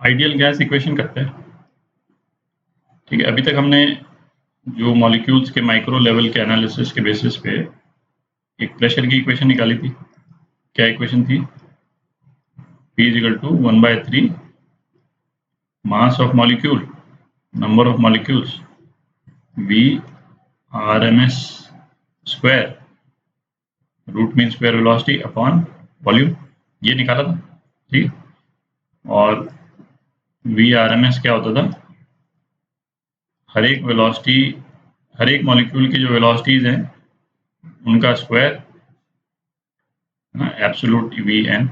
Ideal gas equation करते हैं। ठीक है, अभी तक हमने जो मॉलिक्यूल्स के माइक्रो लेवल के एनालिसिस के बेसिस पे एक प्रेशर की इक्वेशन निकाली थी। क्या इक्वेशन थी? P is equal to 1/3 mass of molecule, number of molecules, V RMS square, root mean square velocity upon volume, ये निकाला था। ठीक, और V RMS क्या होता था? हर एक वेलोसिटी, हर एक मॉलिक्यूल की जो वेलोसिटीज हैं उनका square, absolute VN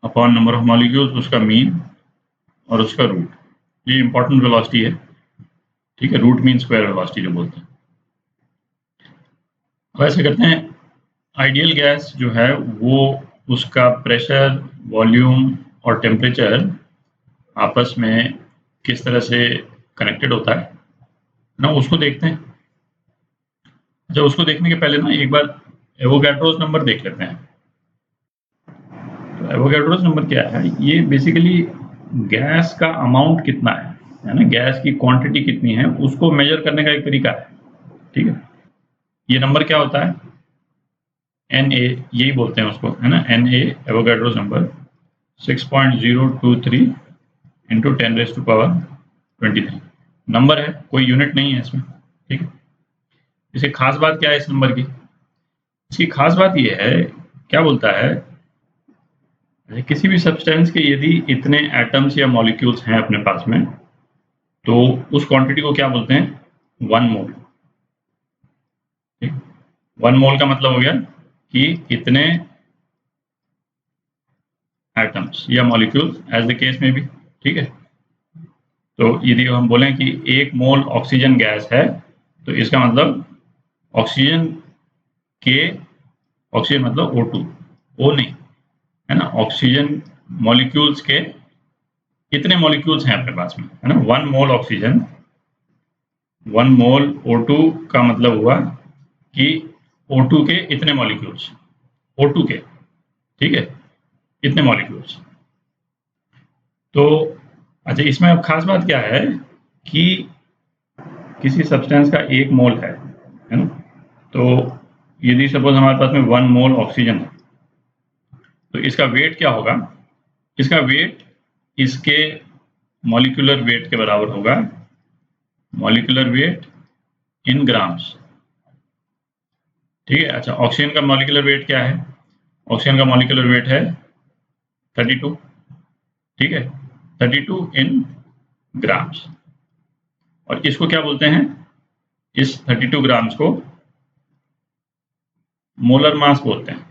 upon number of molecules, उसका मीन और उसका रूट। ये इंपॉर्टेंट वेलोसिटी है। ठीक है, रूट मीन स्क्वायर वेलोसिटी जो बोलते हैं। वैसे करते हैं, आइडियल गैस जो है वो उसका प्रेशर, वॉल्यूम और टेम्परेचर आपस में किस तरह से कनेक्टेड होता है ना, उसको देखते हैं। अच्छा, उसको देखने के पहले ना एक बार एवोगैड्रोस नंबर देख लेते हैं। तो एवोगैड्रोस नंबर क्या है? ये बेसिकली गैस का अमाउंट कितना है ना, गैस की क्वांटिटी कितनी है उसको मेजर करने का एक तरीका है। ठीक है, ये नंबर क्या होता है? Na, यही बोलते हैं उसको, है ना, Na Avogadro's number 6.023 into 10⁻⁻23 number है, कोई यूनिट नहीं है इसमें। ठीक है, इसकी खास बात क्या है इस नंबर की? इसकी खास बात यह है, क्या बोलता है, किसी भी सब्सटेंस के यदि इतने एटम्स या मॉलिक्यूल्स हैं अपने पास में, तो उस क्वांटिटी को क्या बोलते हैं? 1 मोल। ठीक, 1 मोल का मतलब हो गया कि इतने एटम्स या मॉलिक्यूल्स, एज द केस में भी। ठीक है, तो यदि हम बोलें कि 1 मोल ऑक्सीजन गैस है, तो इसका मतलब ऑक्सीजन के, ऑक्सीजन मतलब O2, O नहीं, है ना, ऑक्सीजन मॉलिक्यूल्स के कितने मॉलिक्यूल्स हैं अपने पास में, है ना। 1 मोल ऑक्सीजन, 1 मोल O2 का मतलब हुआ कि O2 के इतने मॉलिक्यूल्स, O2 के, ठीक है, इतने मॉलिक्यूल्स। तो अच्छा, इसमें अब खास बात क्या है कि किसी सब्सटेंस का 1 मोल है ना, तो यदि सपोज हमारे पास में 1 मोल ऑक्सीजन है, तो इसका वेट क्या होगा? इसका वेट इसके मॉलिक्यूलर वेट के बराबर होगा, मॉलिक्यूलर वेट इन ग्राम्स। ठीक है, अच्छा, ऑक्सीजन का मॉलिक्यूलर वेट क्या है? ऑक्सीजन का मॉलिक्यूलर वेट है 32। ठीक है, 32 इन ग्राम्स। और इसको क्या बोलते हैं? इस 32 ग्राम्स को मोलर मास बोलते हैं।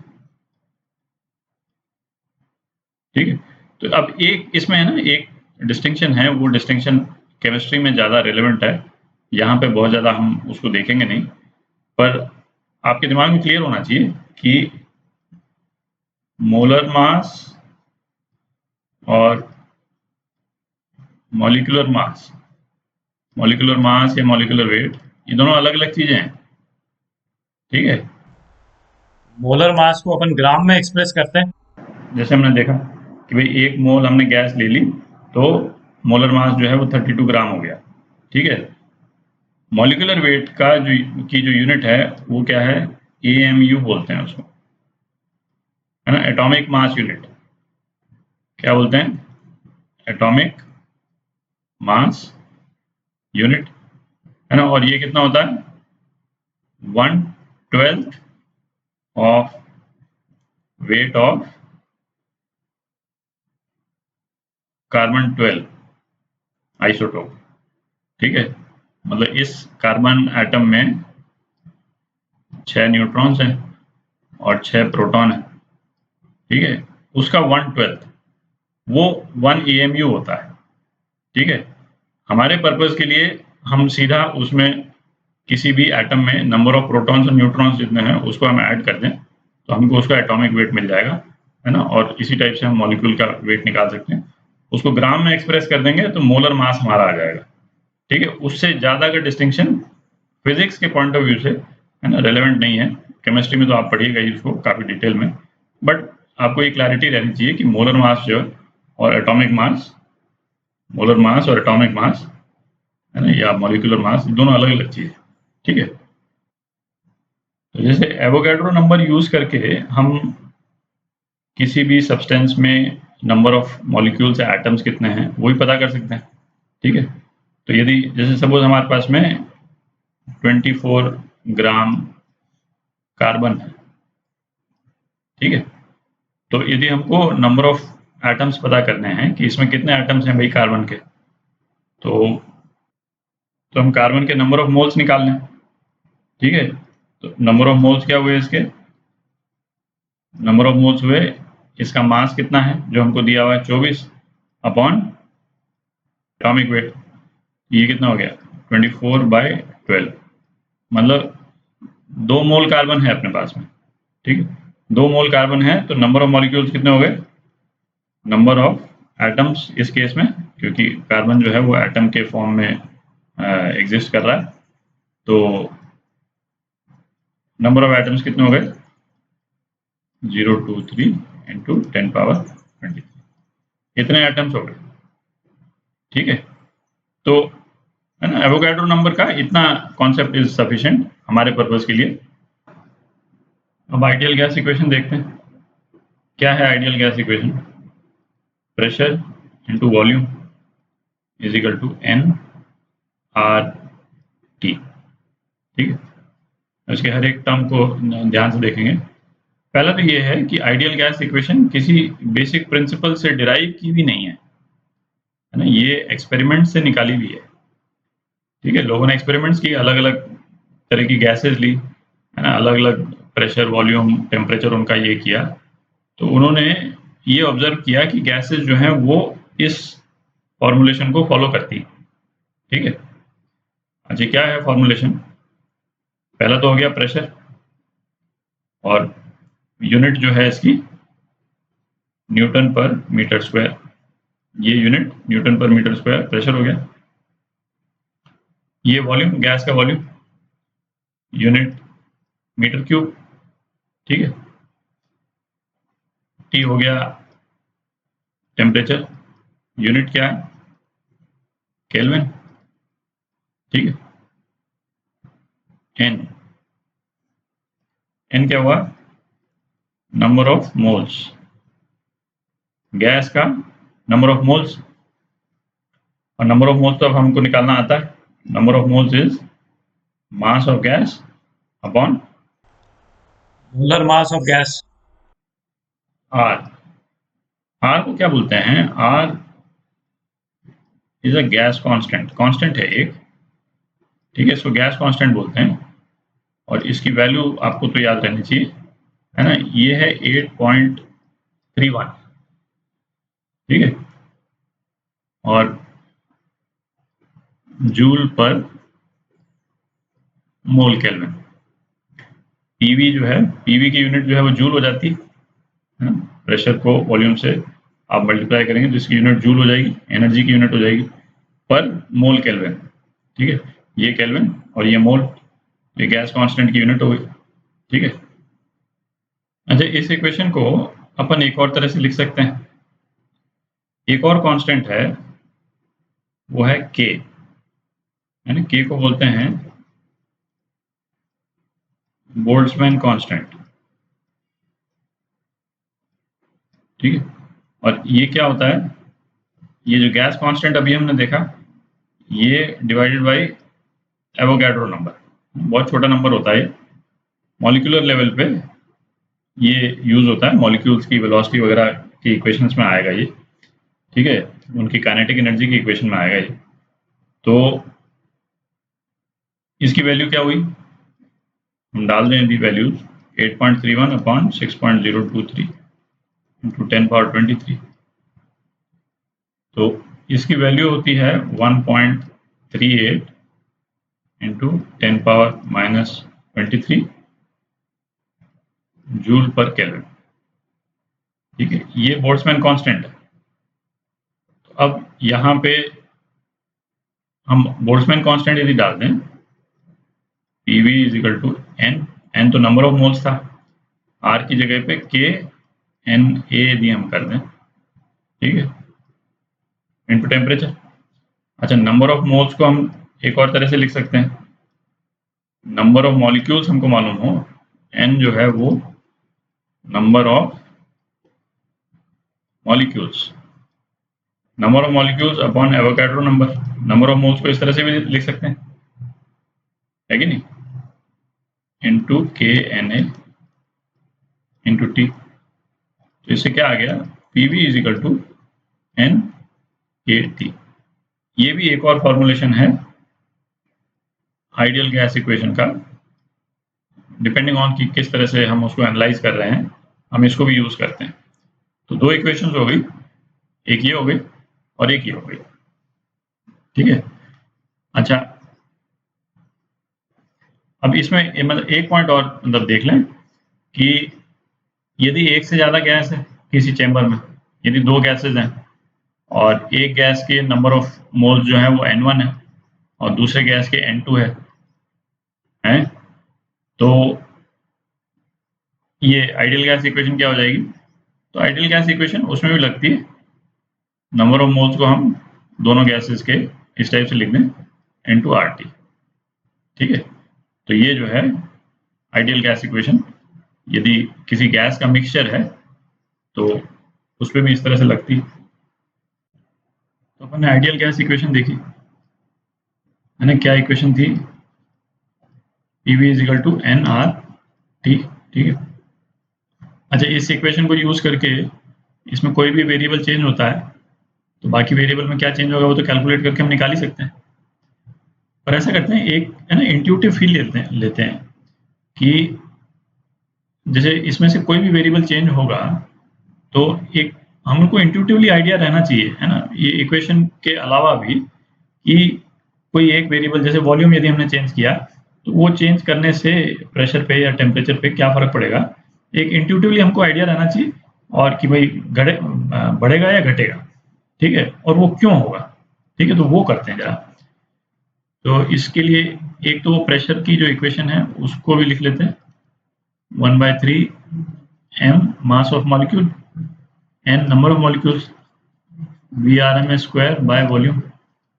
ठीक है, तो अब एक इसमें है ना, एक डिस्टिंक्शन है, वो डिस्टिंक्शन केमिस्ट्री में ज़्यादा रिलेवेंट है, यहाँ पे बहुत ज़्यादा हम उसको देखेंगे नहीं, पर आपके दिमाग में क्लियर होना चाहिए कि मोलर मास और मॉलिक्यूलर मास, मॉलिक्यूलर मास या मॉलिक्यूलर वेट, ये दोनों अलग अलग चीजें हैं। ठीक है, मोलर मास को अपन ग्राम में एक्सप्रेस करते हैं। जैसे हमने देखा कि भाई 1 मोल हमने गैस ले ली, तो मोलर मास जो है वो 32 ग्राम हो गया। ठीक है, मॉलिक्यूलर वेट का जो यूनिट है वो क्या है? AMU बोलते हैं उसको, है ना, एटॉमिक मास यूनिट। क्या बोलते हैं? एटॉमिक मास यूनिट, है ना। और ये कितना होता है? 1/12 of weight of carbon 12 isotope. ठीक है, मतलब इस कार्बन एटम में 6 न्यूट्रॉन्स हैं और 6 प्रोटॉन हैं। ठीक है, उसका 1/12 वो 1 AMU होता है। ठीक है, हमारे पर्पज के लिए हम सीधा उसमें किसी भी एटम में नंबर ऑफ प्रोटॉन्स और न्यूट्रॉन्स जितने हैं उसको हम ऐड कर दें, तो हमको उसका एटॉमिक वेट मिल जाएगा, है ना। और इसी टाइप से हम मॉलिक्यूल का वेट निकाल सकते हैं। उसको ग्राम में एक्सप्रेस कर देंगे तो मोलर मास हमारा आ जाएगा। ठीक है, उससे ज़्यादा का डिस्टिंक्शन फिजिक्स के पॉइंट ऑफ व्यू से, है ना, रेलेवेंट नहीं है। केमिस्ट्री में तो आप पढ़िएगा ही उसको काफ़ी डिटेल में, बट आपको ये क्लैरिटी रहनी चाहिए कि मोलर मास जो है और एटॉमिक मास, मोलर मास और एटॉमिक मास है ना, या मॉलिक्यूलर मास, दोनों अलग अलग चीज है। ठीक है, तो जैसे एवोगैड्रो नंबर यूज करके हम किसी भी सब्सटेंस में नंबर ऑफ मॉलिक्यूल्स या एटम्स कितने हैं वो भी पता कर सकते हैं। ठीक है, तो यदि जैसे सपोज हमारे पास में 24 ग्राम कार्बन है, ठीक है, तो यदि हमको नंबर ऑफ एटम्स पता करने हैं कि इसमें कितने एटम्स हैं भाई कार्बन के, तो हम कार्बन के नंबर ऑफ मोल्स निकाल लें। ठीक है, तो नंबर ऑफ मोल्स क्या हुए इसके, नंबर ऑफ मोल्स हुए, इसका मास कितना है जो हमको दिया हुआ है 24 अपॉन एटॉमिक वेट, ये कितना हो गया 24/12, मतलब 2 मोल कार्बन है अपने पास में। ठीक है, 2 मोल कार्बन है तो नंबर ऑफ मॉलिक्यूल्स कितने हो गए, नंबर ऑफ एटम्स इस केस में, क्योंकि कार्बन जो है वो एटम के फॉर्म में एग्जिस्ट कर रहा है, तो नंबर ऑफ एटम्स कितने हो गए 023 इंटू 10^23, इतने एटम्स हो गए। ठीक है, तो है ना, एवोगैड्रो नंबर का इतना कॉन्सेप्ट इज सफिशिएंट हमारे पर्पस के लिए। अब आइडियल गैस इक्वेशन देखते हैं। क्या है ideal gas equation, pressure into volume is equal to N R T. ठीक है, इसके हर एक टर्म को ध्यान से देखेंगे। पहला तो ये है कि आइडियल गैस इक्वेशन किसी बेसिक प्रिंसिपल से डिराइव की भी नहीं है ना, ये एक्सपेरिमेंट से निकाली भी है। ठीक है, लोगों ने एक्सपेरिमेंट्स की, अलग अलग तरह की गैसेज ली है ना, अलग अलग प्रेशर वॉल्यूम टेम्परेचर उनका ये किया, तो उन्होंने ये ऑब्जर्व किया कि गैसेज जो हैं वो इस फॉर्मूलेशन को फॉलो करती हैं। ठीक है, अच्छा क्या है फॉर्मूलेशन, पहला तो हो गया प्रेशर, और यूनिट जो है इसकी न्यूटन पर मीटर स्क्वायर, ये यूनिट न्यूटन पर मीटर स्क्वायर प्रेशर हो गया। ये वॉल्यूम, गैस का वॉल्यूम, यूनिट मीटर क्यूब। ठीक है, टी हो गया टेम्परेचर, यूनिट क्या है केल्विन। ठीक है, एन, एन क्या हुआ नंबर ऑफ मोल्स, गैस का नंबर ऑफ मोल्स, और नंबर ऑफ मोल्स तो अब हमको निकालना आता है, number of moles is mass of gas upon molar mass of gas. R. R को क्या बोलते हैं, R is a gas constant, constant है एक। ठीक है, इसको गैस कांस्टेंट बोलते हैं, और इसकी वैल्यू आपको तो याद रहनी चाहिए है ना, ये है 8.31। ठीक है, और जूल पर मोल केल्विन। पीवी जो है, पीवी की यूनिट जो है वो जूल हो जाती है ना, प्रेशर को वॉल्यूम से आप मल्टीप्लाई करेंगे तो इसकी यूनिट जूल हो जाएगी, एनर्जी की यूनिट हो जाएगी पर मोल केल्विन। ठीक है, ये केल्विन और ये मोल, ये गैस कांस्टेंट की यूनिट हो गई। ठीक है, अच्छा इस इक्वेशन को अपन एक और तरह से लिख सकते हैं, एक और कांस्टेंट है वो है के, है ना, के को बोलते हैं बोल्ट्जमैन कांस्टेंट। ठीक है, और ये क्या होता है, ये जो गैस कांस्टेंट अभी हमने देखा, ये डिवाइडेड बाय एवोगैड्रो नंबर, बहुत छोटा नंबर होता है, मॉलिक्यूलर लेवल पे ये यूज होता है, मॉलिक्यूल्स की वेलोसिटी वगैरह की इक्वेशंस में आएगा ये। ठीक है, उनकी काइनेटिक एनर्जी की इक्वेशन में आएगा ये। तो इसकी वैल्यू क्या हुई, हम डाल दें अभी वैल्यूज, 8.31 अपॉन 6.023 इंटू 10^23, तो इसकी वैल्यू होती है 1.38 इंटू 10^-23 जूल पर केल्विन। ठीक है, ये बोल्ट्जमैन कांस्टेंट है। तो अब यहाँ पे हम बोल्ट्जमैन कांस्टेंट यदि डाल दें, PV is equal to N, N तो नंबर ऑफ मोल्स था, आर की जगह पे के Na यदि हम कर दें, ठीक है, इनटू टेम्परेचर। अच्छा, नंबर ऑफ मोल्स को हम एक और तरह से लिख सकते हैं, नंबर ऑफ मॉलिक्यूल्स हमको मालूम हो, n जो है वो number of molecules, number of molecules upon Avogadro number. Number of moles को इस तरह से भी लिख सकते हैं, है कि नहीं, इनटू KNA इनटू T। तो इससे क्या आ गया, PV is equal to NAT। ये भी एक और फॉर्मुलेशन है आइडियल गैस इक्वेशन का, डिपेंडिंग ऑन कि किस तरह से हम उसको एनालाइज कर रहे हैं, हम इसको भी यूज करते हैं। तो दो इक्वेशंस हो गई, एक ये हो गई और एक ये हो गई, ठीक है। अच्छा, अब इसमें मतलब एक पॉइंट और मतलब देख लें कि यदि एक से ज़्यादा गैस है किसी चैम्बर में, यदि दो गैसेज हैं और एक गैस के नंबर ऑफ मोल्स जो है वो N1 है और दूसरे गैस के N2 है, तो ये आइडियल गैस इक्वेशन क्या हो जाएगी। तो आइडियल गैस इक्वेशन उसमें भी लगती है, नंबर ऑफ मोल्स को हम दोनों गैसेस के इस टाइप से लिख दें इनटू RT, ठीक है। तो ये जो है आइडियल गैस इक्वेशन, यदि किसी गैस का मिक्सचर है तो उस पर भी इस तरह से लगती है। तो अपन ने आइडियल गैस इक्वेशन देखी है ना, क्या इक्वेशन थी, PV is equal to nRT, ठीक है। अच्छा, इस इक्वेशन को यूज करके इसमें कोई भी वेरिएबल चेंज होता है तो बाकी वेरिएबल में क्या चेंज होगा वो तो कैलकुलेट करके हम निकाल ही सकते हैं। पर ऐसा करते हैं, एक है ना इंट्यूटिव फील लेते हैं कि जैसे इसमें से कोई भी वेरिएबल चेंज होगा तो एक हम लोग को इंट्यूटिवली आइडिया रहना चाहिए, है ना, ये इक्वेशन के अलावा भी, कि कोई एक वेरिएबल जैसे वॉल्यूम यदि हमने चेंज किया तो वो चेंज करने से प्रेशर पे या टेम्परेचर पे क्या फर्क पड़ेगा, एक इंट्यूटिवली हमको आइडिया रहना चाहिए, और कि भाई बढ़ेगा या घटेगा, ठीक है, और वो क्यों होगा, ठीक है। तो वो करते हैं जरा। तो इसके लिए एक तो वो प्रेशर की जो इक्वेशन है उसको भी लिख लेते हैं, 1/3 m mass of molecule, n number of molecules, VRMS square by volume.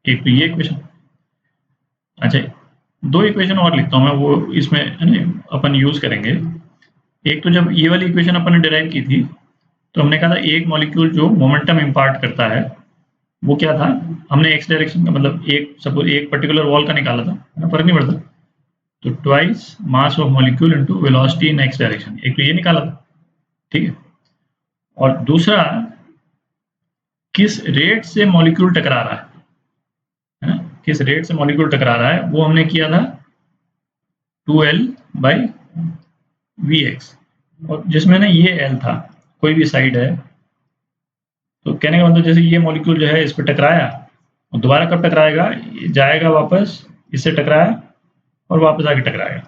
एक तो ये इक्वेशन। अच्छा, दो इक्वेशन और लिखता हूँ मैं, वो इसमें है ना अपन यूज करेंगे। एक तो जब ये वाली इक्वेशन अपन ने डिराइव की थी तो हमने कहा था एक मॉलिक्यूल जो मोमेंटम इम्पार्ट करता है वो क्या था, हमने एक्स डायरेक्शन का मतलब एक सपोज एक पर्टिकुलर वॉल का निकाला था, फर्क नहीं पड़ता, तो twice mass of molecule into velocity in x direction, एक तो ये निकाला था, ठीक है। और दूसरा किस रेट से मॉलिक्यूल टकरा रहा है ना, किस रेट से मॉलिक्यूल टकरा रहा है वो हमने किया था 2L/Vx, और जिसमें ना ये L था, कोई भी साइड है, तो कहने का मतलब जैसे ये मॉलिक्यूल जो है इस पर टकराया और दोबारा कब टकराएगा, जाएगा वापस, इससे टकराया और वापस आके टकराएगा,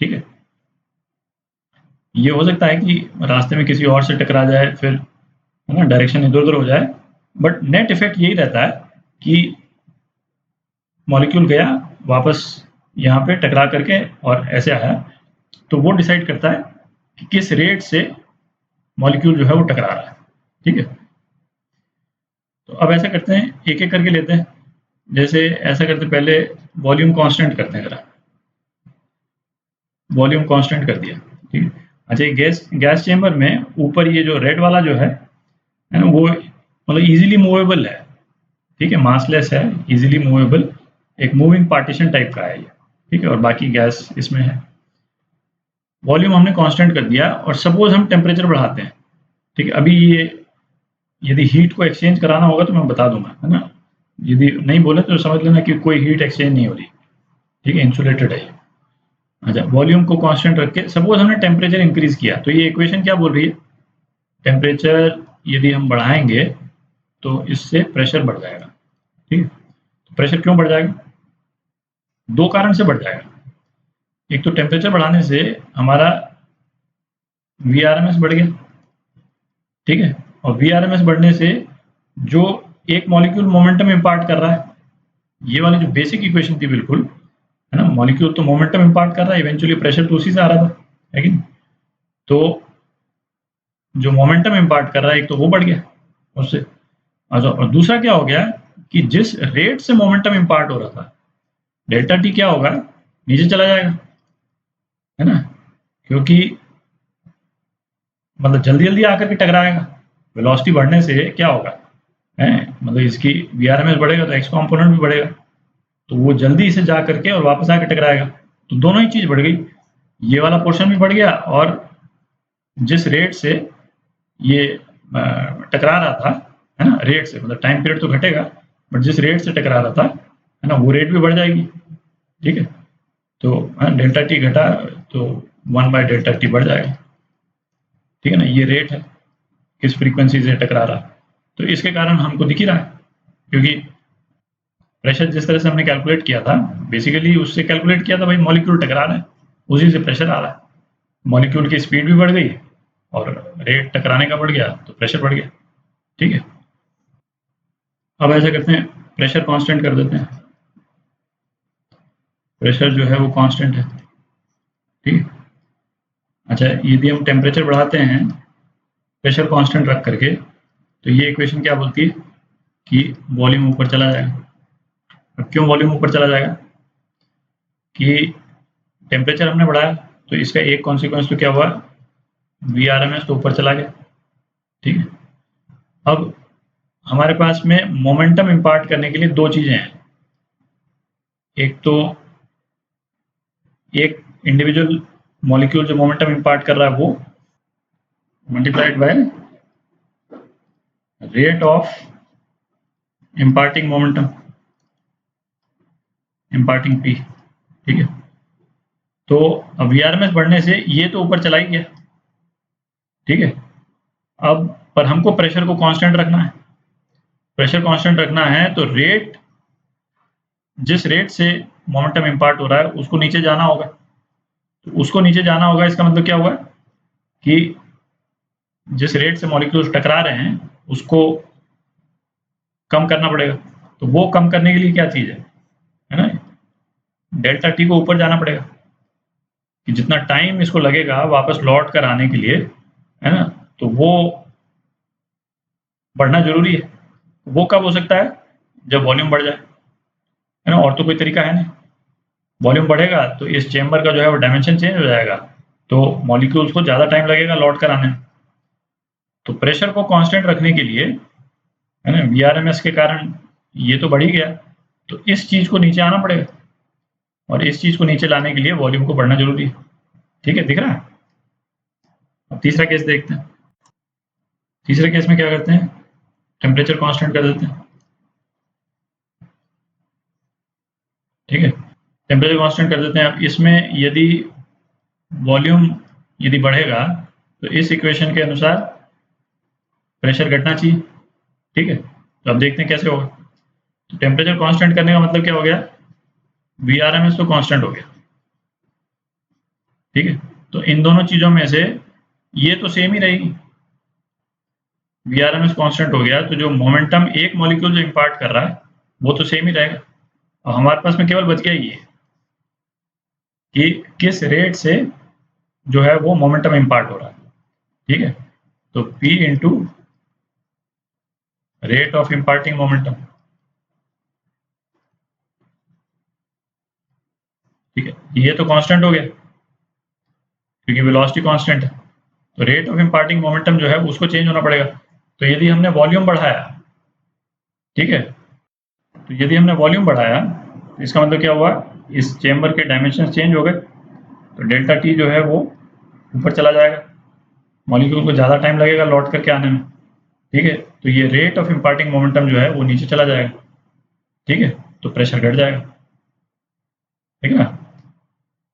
ठीक है। ये हो सकता है कि रास्ते में किसी और से टकरा जाए, फिर है ना डायरेक्शन इधर उधर हो जाए, बट नेट इफेक्ट यही रहता है कि मॉलिक्यूल गया वापस यहाँ पे टकरा करके और ऐसे आया, तो वो डिसाइड करता है कि किस रेट से मॉलिक्यूल जो है वो टकरा रहा है, ठीक है। तो अब ऐसा करते हैं, एक एक करके लेते हैं। जैसे ऐसा करते हैं, पहले वॉल्यूम कांस्टेंट करते हैं जरा, वॉल्यूम कांस्टेंट कर दिया, ठीक है। अच्छा, गैस चेंबर में ऊपर ये जो रेड वाला जो है ना, वो मतलब इजीली मूवेबल है, ठीक है, मासलेस है, इजीली मूवेबल, एक मूविंग पार्टीशन टाइप का है ये, ठीक है, और बाकी गैस इसमें है। वॉल्यूम हमने कांस्टेंट कर दिया और सपोज हम टेम्परेचर बढ़ाते हैं, ठीक है। अभी ये यदि हीट को एक्सचेंज कराना होगा तो मैं बता दूंगा, है ना, यदि नहीं बोले तो समझ लेना कि कोई हीट एक्सचेंज नहीं हो रही, ठीक है, इंसुलेटेड है ये। अच्छा, वॉल्यूम को कांस्टेंट रख के सपोज हमने टेम्परेचर इंक्रीज किया, तो ये इक्वेशन क्या बोल रही है, टेम्परेचर यदि हम बढ़ाएंगे तो इससे प्रेशर बढ़ जाएगा, ठीक है। तो प्रेशर क्यों बढ़ जाएगा, दो कारण से बढ़ जाएगा। एक तो टेम्परेचर बढ़ाने से हमारा VRMS बढ़ गया, ठीक है, और VRMS बढ़ने से जो एक मॉलिक्यूल मोमेंटम इम्पार्ट कर रहा है, ये वाली जो बेसिक इक्वेशन थी बिल्कुल, है ना, मॉलिक्यूल तो मोमेंटम इम्पार्ट कर रहा है, इवेंचुअली प्रेशर तो उसी से आ रहा था, है कि नहीं। तो जो मोमेंटम इम्पार्ट कर रहा है एक तो वो बढ़ गया उससे। अच्छा, और दूसरा क्या हो गया कि जिस रेट से मोमेंटम इम्पार्ट हो रहा था, डेल्टा टी क्या होगा, नीचे चला जाएगा, है ना, क्योंकि मतलब जल्दी जल्दी आकर के टकराएगा। वेलोसिटी बढ़ने से क्या होगा, है मतलब इसकी वीआरएमएस बढ़ेगा तो एक्स कॉम्पोनेंट भी बढ़ेगा, तो वो जल्दी से जा करके और वापस आके टकराएगा। तो दोनों ही चीज बढ़ गई, ये वाला पोर्शन भी बढ़ गया, और जिस रेट से ये टकरा रहा था, है ना, रेट से मतलब टाइम पीरियड तो घटेगा, बट जिस रेट से टकरा रहा था, है ना, वो रेट भी बढ़ जाएगी। ठीक है, तो डेल्टा टी घटा तो 1/डेल्टा टी बढ़ जाएगा। ठीक है ना, ये रेट है किस फ्रीक्वेंसी से टकरा रहा, तो इसके कारण हमको दिख ही रहा है, क्योंकि प्रेशर जिस तरह से हमने कैलकुलेट किया था, बेसिकली उससे कैलकुलेट किया था भाई मॉलिक्यूल टकरा रहा है, उसी से प्रेशर आ रहा है। मॉलिक्यूल की स्पीड भी बढ़ गई और रेट टकराने का बढ़ गया तो प्रेशर बढ़ गया। ठीक है, अब ऐसा करते हैं, प्रेशर कांस्टेंट कर देते हैं, प्रेशर जो है वो कांस्टेंट है। ठीक है, अच्छा यदि हम टेम्परेचर बढ़ाते हैं प्रेशर कांस्टेंट रख करके, तो ये इक्वेशन क्या बोलती है कि वॉल्यूम ऊपर चला जाएगा। अब क्यों वॉल्यूम ऊपर चला जाएगा, कि टेम्परेचर हमने बढ़ाया तो इसका एक कॉन्सिक्वेंस तो क्या हुआ, वीआरएमएस तो ऊपर चला गया। ठीक है, अब हमारे पास में मोमेंटम इम्पार्ट करने के लिए दो चीजें हैं, एक तो एक इंडिविजुअल मॉलिक्यूल जो मोमेंटम इम्पार्ट कर रहा है वो multiplied by rate of imparting momentum, imparting P. ठीक है, तो अब वीआरएमएस बढ़ने से ये तो ऊपर चला ही गया। ठीक है, अब पर हमको प्रेशर को कांस्टेंट रखना है, प्रेशर कांस्टेंट रखना है तो रेट, जिस रेट से मोमेंटम इम्पार्ट हो रहा है उसको नीचे जाना होगा, तो उसको नीचे जाना होगा, इसका मतलब क्या हुआ कि जिस रेट से मॉलिक्यूल्स टकरा रहे हैं उसको कम करना पड़ेगा। तो वो कम करने के लिए क्या चीज है ना, डेल्टा टी को ऊपर जाना पड़ेगा, कि जितना टाइम इसको लगेगा वापस लौट कर आने के लिए, है ना, तो वो बढ़ना जरूरी है। वो कब हो सकता है, जब वॉल्यूम बढ़ जाए, है ना, और तो कोई तरीका है नहीं। वॉल्यूम बढ़ेगा तो इस चेम्बर का जो है वो डायमेंशन चेंज हो जाएगा, तो मॉलिक्यूल्स को ज़्यादा टाइम लगेगा लौट कर आने में। तो प्रेशर को कांस्टेंट रखने के लिए, है ना, वीआरएमएस के कारण ये तो बढ़ ही गया, तो इस चीज़ को नीचे आना पड़ेगा, और इस चीज़ को नीचे लाने के लिए वॉल्यूम को बढ़ना जरूरी है। ठीक है, दिख रहा है। अब तीसरा केस देखते हैं। तीसरे केस में क्या करते हैं, टेम्परेचर कांस्टेंट कर देते हैं। ठीक है, टेम्परेचर कांस्टेंट कर देते हैं। अब इसमें यदि वॉल्यूम यदि बढ़ेगा तो इस इक्वेशन के अनुसार प्रेशर घटना चाहिए। ठीक है, तो अब देखते हैं कैसे होगा। तो टेम्परेचर कांस्टेंट करने का मतलब क्या हो गया, वीआरएमएस तो कांस्टेंट हो गया। ठीक है, तो इन दोनों चीजों में से ये तो सेम ही रहेगी, वीआरएमएस कांस्टेंट हो गया, तो जो मोमेंटम एक मॉलिक्यूल जो इम्पार्ट कर रहा है वो तो सेम ही रहेगा। और हमारे पास में केवल बच गया ये कि किस रेट से जो है वो मोमेंटम इम्पार्ट हो रहा है। ठीक है, तो P into rate of imparting momentum. ठीक है, ये तो कांस्टेंट हो गया क्योंकि वेलोसिटी कांस्टेंट है, तो रेट ऑफ इम्पार्टिंग मोमेंटम जो है उसको चेंज होना पड़ेगा। तो यदि हमने वॉल्यूम बढ़ाया, ठीक है, तो यदि हमने वॉल्यूम बढ़ाया तो इसका मतलब क्या हुआ, इस चेम्बर के डायमेंशन चेंज हो गए, तो डेल्टा टी जो है वो ऊपर चला जाएगा, मॉलिक्यूल को ज़्यादा टाइम लगेगा लौट करके आने में। ठीक है, तो ये रेट ऑफ इम्पार्टिंग मोमेंटम जो है वो नीचे चला जाएगा। ठीक है, तो प्रेशर घट जाएगा। ठीक है ना,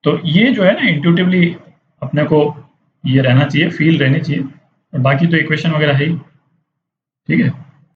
तो ये जो है ना इंट्यूटिवली अपने को ये रहना चाहिए, फील रहनी चाहिए, और बाकी तो इक्वेशन वगैरह है ही। ठीक है।